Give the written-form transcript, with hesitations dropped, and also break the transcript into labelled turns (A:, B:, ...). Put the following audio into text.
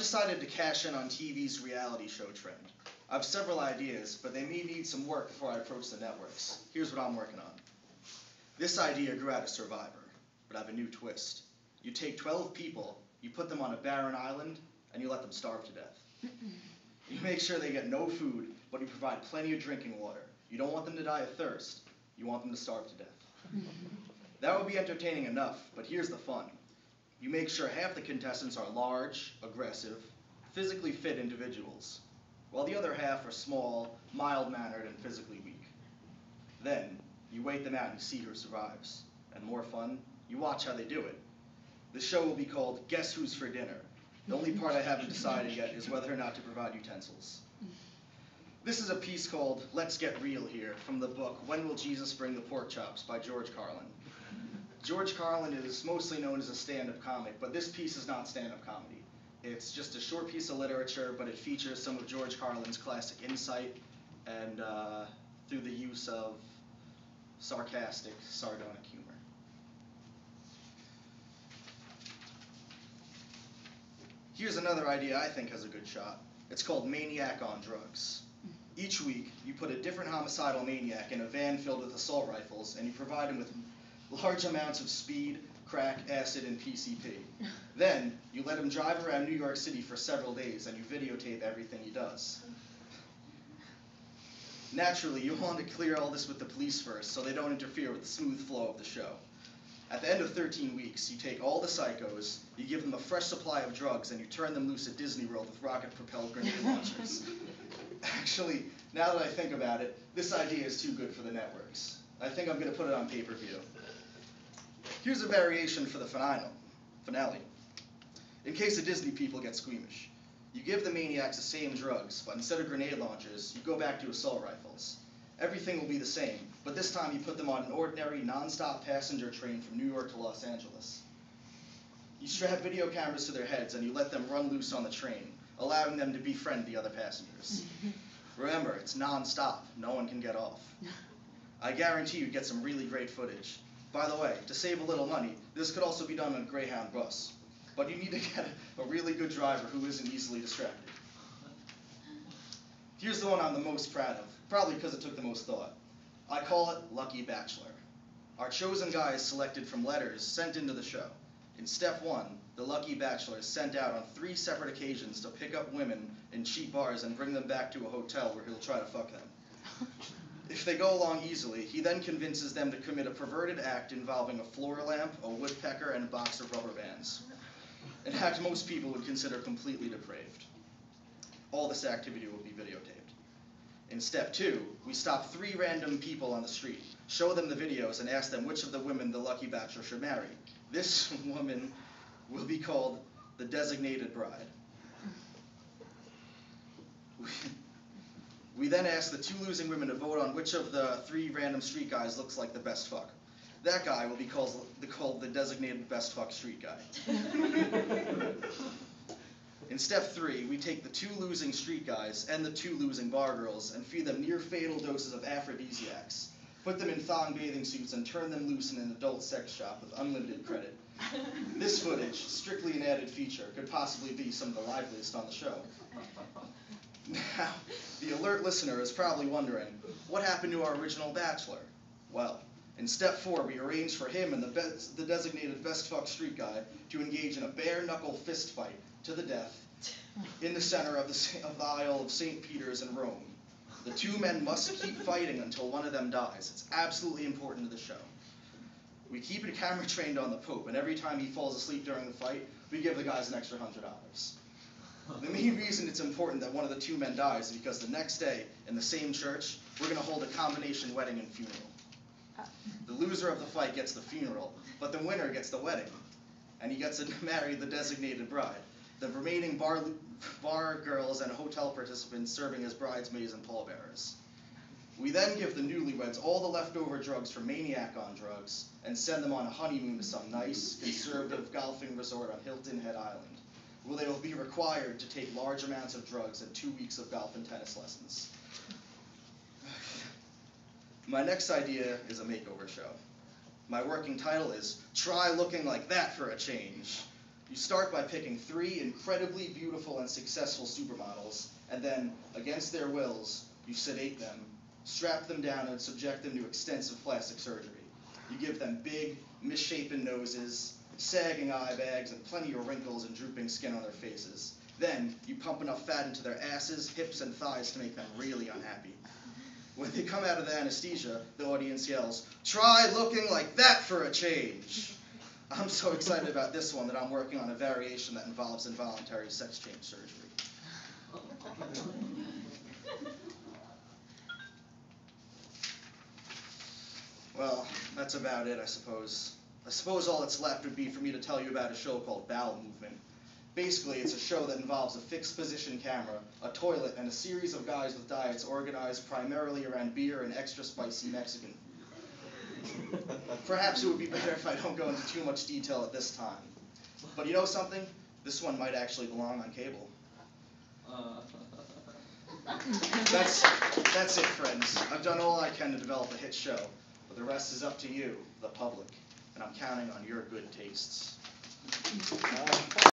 A: decided to cash in on TV's reality show trend. I have several ideas, but they may need some work before I approach the networks. Here's what I'm working on. This idea grew out of Survivor, but I have a new twist. You take 12 people, you put them on a barren island, and you let them starve to death. You make sure they get no food, but you provide plenty of drinking water. You don't want them to die of thirst. You want them to starve to death. That would be entertaining enough, but here's the fun. You make sure half the contestants are large, aggressive, physically fit individuals, while the other half are small, mild-mannered, and physically weak. Then, you wait them out and you see who survives. And more fun, you watch how they do it. The show will be called Guess Who's for Dinner. The only part I haven't decided yet is whether or not to provide utensils. This is a piece called Let's Get Real Here from the book When Will Jesus Bring the Pork Chops by George Carlin. George Carlin is mostly known as a stand-up comic, but this piece is not stand-up comedy. It's just a short piece of literature, but it features some of George Carlin's classic insight and through the use of sarcastic, sardonic humor. Here's another idea I think has a good shot. It's called Maniac on Drugs. Each week, you put a different homicidal maniac in a van filled with assault rifles, and you provide him with large amounts of speed, crack, acid, and PCP. Then, you let him drive around New York City for several days, and you videotape everything he does. Naturally, you want to clear all this with the police first, so they don't interfere with the smooth flow of the show. At the end of 13 weeks, you take all the psychos, you give them a fresh supply of drugs, and you turn them loose at Disney World with rocket-propelled grenade launchers. Actually, now that I think about it, this idea is too good for the networks. I think I'm going to put it on pay-per-view. Here's a variation for the finale. In case the Disney people get squeamish, you give the maniacs the same drugs, but instead of grenade launchers, you go back to assault rifles. Everything will be the same, but this time you put them on an ordinary, non-stop passenger train from New York to Los Angeles. You strap video cameras to their heads and you let them run loose on the train, allowing them to befriend the other passengers. Remember, it's non-stop. No one can get off. I guarantee you get some really great footage. By the way, to save a little money, this could also be done on a Greyhound bus. But you need to get a really good driver who isn't easily distracted. Here's the one I'm the most proud of, probably because it took the most thought. I call it Lucky Bachelor. Our chosen guy is selected from letters sent into the show. In step 1, the Lucky Bachelor is sent out on 3 separate occasions to pick up women in cheap bars and bring them back to a hotel where he'll try to fuck them. If they go along easily, he then convinces them to commit a perverted act involving a floor lamp, a woodpecker, and a box of rubber bands. An act most people would consider completely depraved. All this activity will be videotaped. In step 2, we stop 3 random people on the street, show them the videos, and ask them which of the women the Lucky Bachelor should marry. This woman will be called the designated bride. We then ask the 2 losing women to vote on which of the 3 random street guys looks like the best fuck. That guy will be called the designated best fuck street guy. In step 3, we take the 2 losing street guys and the 2 losing bar girls and feed them near-fatal doses of aphrodisiacs, put them in thong bathing suits, and turn them loose in an adult sex shop with unlimited credit. This footage, strictly an added feature, could possibly be some of the liveliest on the show. Now, the alert listener is probably wondering, what happened to our original Bachelor? Well, in step 4, we arranged for him and the designated best fuck street guy to engage in a bare-knuckle fist fight to the death in the center of the Isle of St. Peter's in Rome. The 2 men must keep fighting until one of them dies. It's absolutely important to the show. We keep a camera trained on the Pope, and every time he falls asleep during the fight, we give the guys an extra $100. The main reason it's important that one of the 2 men dies is because the next day, in the same church, we're going to hold a combination wedding and funeral. The loser of the fight gets the funeral, but the winner gets the wedding, and he gets to marry the designated bride. The remaining bar girls and hotel participants serving as bridesmaids and pallbearers. We then give the newlyweds all the leftover drugs from Maniac on Drugs and send them on a honeymoon to some nice, conservative golfing resort on Hilton Head Island, where they will be required to take large amounts of drugs and 2 weeks of golf and tennis lessons. My next idea is a makeover show. My working title is Try Looking Like That for a Change. You start by picking 3 incredibly beautiful and successful supermodels, and then, against their wills, you sedate them, strap them down, and subject them to extensive plastic surgery. You give them big, misshapen noses, sagging eye bags, and plenty of wrinkles and drooping skin on their faces. Then, you pump enough fat into their asses, hips, and thighs to make them really unhappy. When they come out of the anesthesia, the audience yells, "Try looking like that for a change!" I'm so excited about this one that I'm working on a variation that involves involuntary sex change surgery. Well, that's about it, I suppose. I suppose all that's left would be for me to tell you about a show called Bowel Movement. Basically, it's a show that involves a fixed position camera, a toilet, and a series of guys with diets organized primarily around beer and extra spicy Mexican food. Perhaps it would be better if I don't go into too much detail at this time. But you know something? This one might actually belong on cable. That's it, friends. I've done all I can to develop a hit show, but the rest is up to you, the public, and I'm counting on your good tastes.